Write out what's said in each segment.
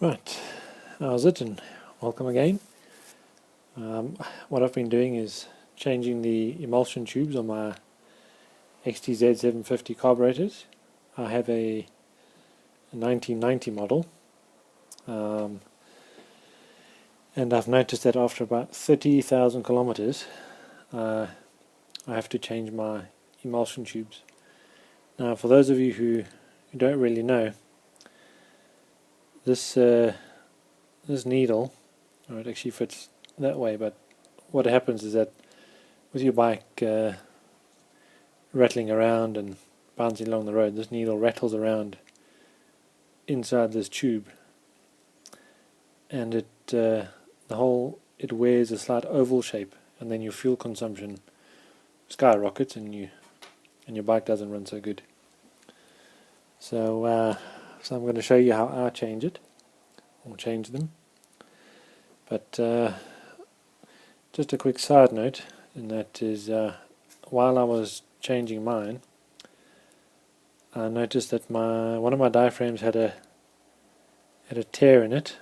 Right, how's it, and welcome again. What I've been doing is changing the emulsion tubes on my XTZ 750 carburetors. I have a 1990 model, and I've noticed that after about 30,000 kilometers I have to change my emulsion tubes. Now, for those of you who don't really know, this needle, it actually fits that way, but what happens is that with your bike rattling around and bouncing along the road, this needle rattles around inside this tube, and it wears a slight oval shape, and then your fuel consumption skyrockets, and your bike doesn't run so good. So I'm going to show you how I change it, or change them. But just a quick side note, and that is, while I was changing mine, I noticed that one of my diaphragms had a tear in it.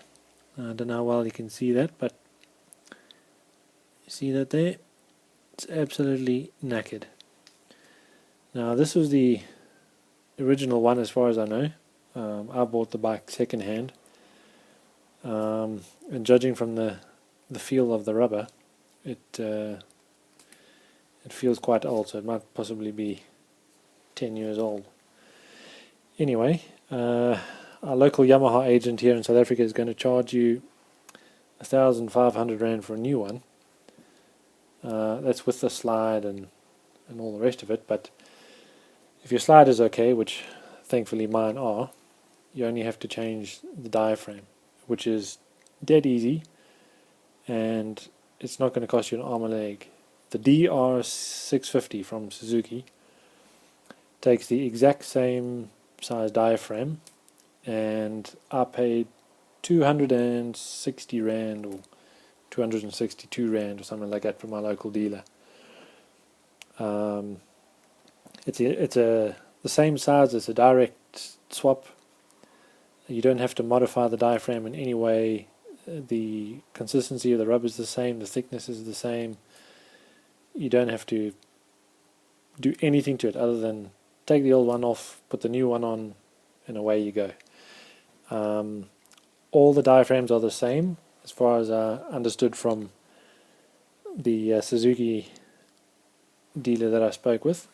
I don't know how well you can see that, but you see that there? It's absolutely knackered. Now, this was the original one as far as I know. I bought the bike second hand, and judging from the feel of the rubber, it feels quite old, so it might possibly be 10 years old. Anyway, our local Yamaha agent here in South Africa is going to charge you 1,500 Rand for a new one. That's with the slide and all the rest of it, but if your slide is okay, which thankfully mine are, you only have to change the diaphragm, which is dead easy, and it's not going to cost you an arm and a leg. The DR650 from Suzuki takes the exact same size diaphragm, and I paid 260 Rand or 262 Rand or something like that from my local dealer. It's the same size, it's a direct swap. You don't have to modify the diaphragm in any way. The consistency of the rubber is the same, the thickness is the same. You don't have to do anything to it other than take the old one off, put the new one on, and away you go. All the diaphragms are the same as far as I understood from the Suzuki dealer that I spoke with.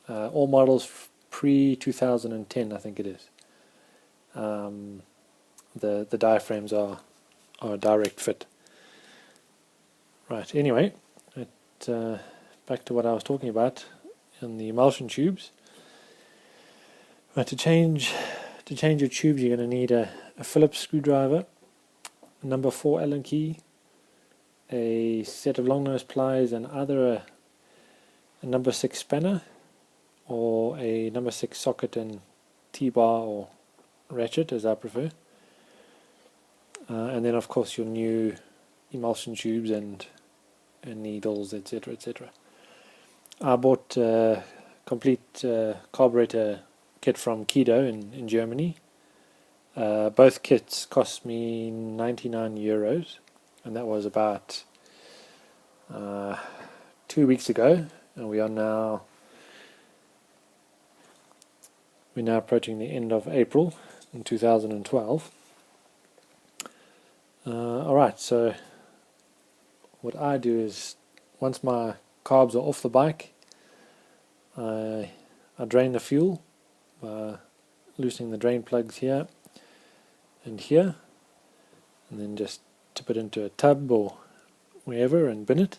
All models pre-2010, I think it is. The diaphragms are a direct fit. Right, anyway, back to what I was talking about in the emulsion tubes. Right, to change your tubes, you're going to need a Phillips screwdriver, a number 4 Allen key, a set of long nose pliers, and either a number 6 spanner or a number 6 socket and T-bar or ratchet, as I prefer. And then of course your new emulsion tubes and needles, etc., etc. I bought a complete carburetor kit from Kido in Germany. Both kits cost me 99 euros, and that was about 2 weeks ago, and we're now approaching the end of April in 2012. Alright, so what I do is, once my carbs are off the bike, I drain the fuel by loosening the drain plugs here and here, and then just tip it into a tub or wherever and bin it.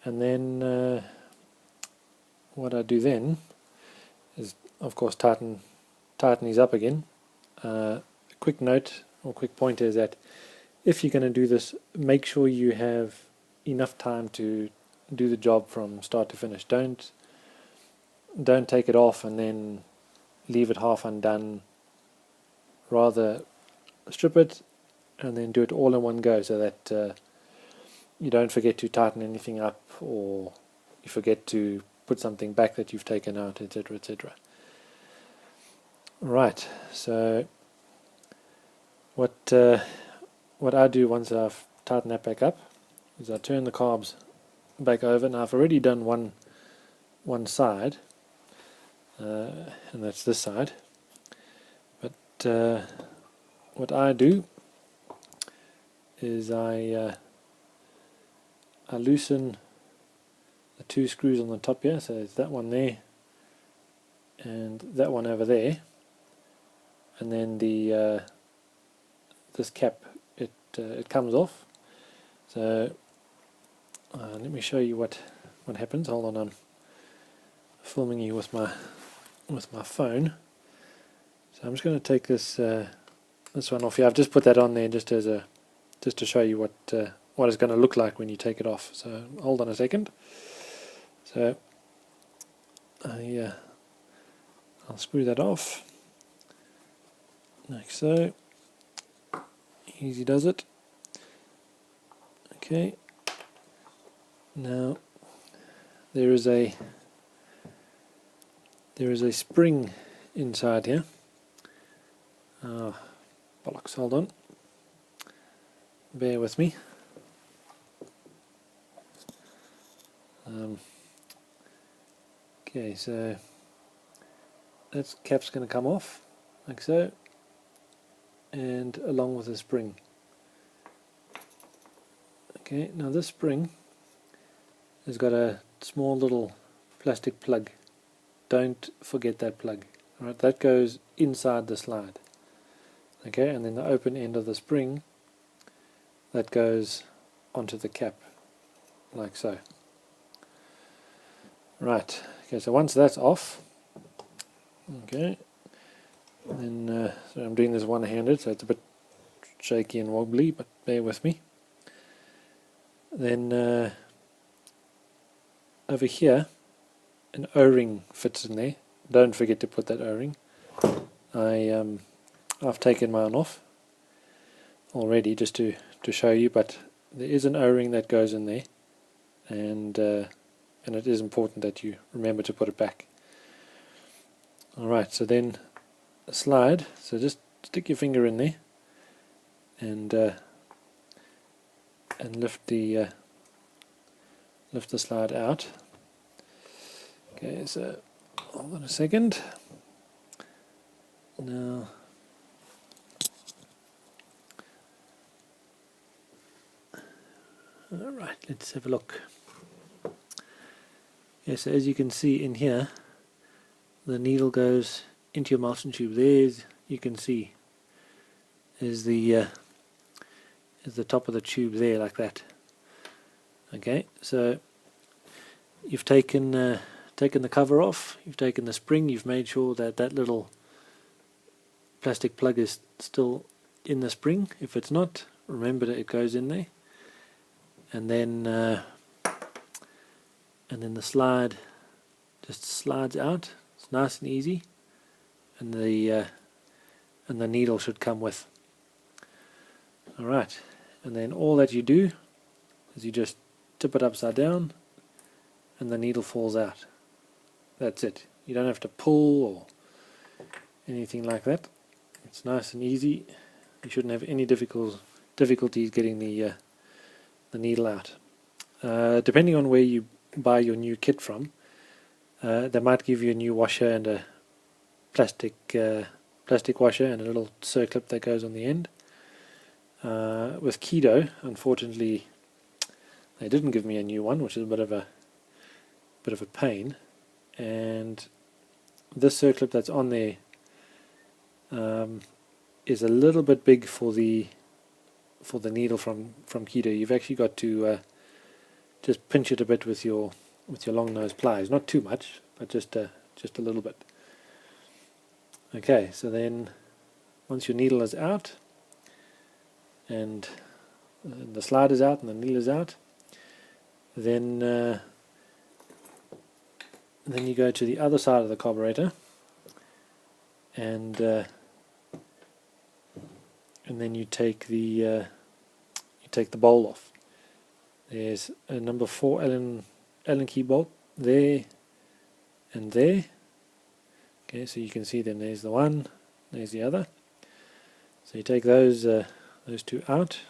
And then what I do then is, of course, tighten these up again. A quick note or quick pointer is that if you're going to do this, make sure you have enough time to do the job from start to finish. Don't take it off and then leave it half undone. Rather strip it and then do it all in one go, so that you don't forget to tighten anything up, or you forget to put something back that you've taken out, etc., etc. Right, so what I do once I've tightened that back up is I turn the carbs back over. Now I've already done one side, and that's this side. But what I do is I loosen the two screws on the top here, so it's that one there and that one over there, and then the this cap, it comes off. So let me show you what happens. Hold on, I'm filming you with my phone. So I'm just going to take this one off here. I've just put that on there just to show you what it's going to look like when you take it off. So hold on a second. So I'll screw that off like so. Easy does it. Okay. Now there is a spring inside here. Bollocks, hold on. Bear with me. Okay, so that cap's going to come off like so, and along with the spring. Okay, now this spring has got a small little plastic plug. Don't forget that plug. Alright, that goes inside the slide. Okay, and then the open end of the spring, that goes onto the cap, like so. Right, okay, so once that's off, okay, then so I'm doing this one-handed, so it's a bit shaky and wobbly, but bear with me. Then over here, an O-ring fits in there. Don't forget to put that O-ring. I've taken mine off already just to show you, but there is an O-ring that goes in there, and it is important that you remember to put it back. Alright, so then a slide, so just stick your finger in there and lift the slide out. Okay, so hold on a second. Now alright, let's have a look. Yes, so as you can see in here, the needle goes into your emulsion tube. There's, you can see, is the top of the tube there, like that. Okay, so you've taken the cover off, you've taken the spring, you've made sure that that little plastic plug is still in the spring. If it's not, remember that it goes in there. And then the slide just slides out. It's nice and easy, and the needle should come with. Alright, and then all that you do is you just tip it upside down and the needle falls out. That's it. You don't have to pull or anything like that. It's nice and easy. You shouldn't have any difficulties getting the needle out. Depending on where you buy your new kit from, they might give you a new washer and a plastic washer and a little circlip that goes on the end. With Keto, unfortunately, they didn't give me a new one, which is a bit of a pain. And this circlip that's on there is a little bit big for the needle from Keto. You've actually got to just pinch it a bit with your long nose pliers, not too much, but just a little bit. Okay, so then once your needle is out and the slide is out and the needle is out, then you go to the other side of the carburetor, and then you take the bowl off. There's a number 4 Allen key bolt there and there. Okay, so you can see them. There's the one, there's the other. So you take those two out,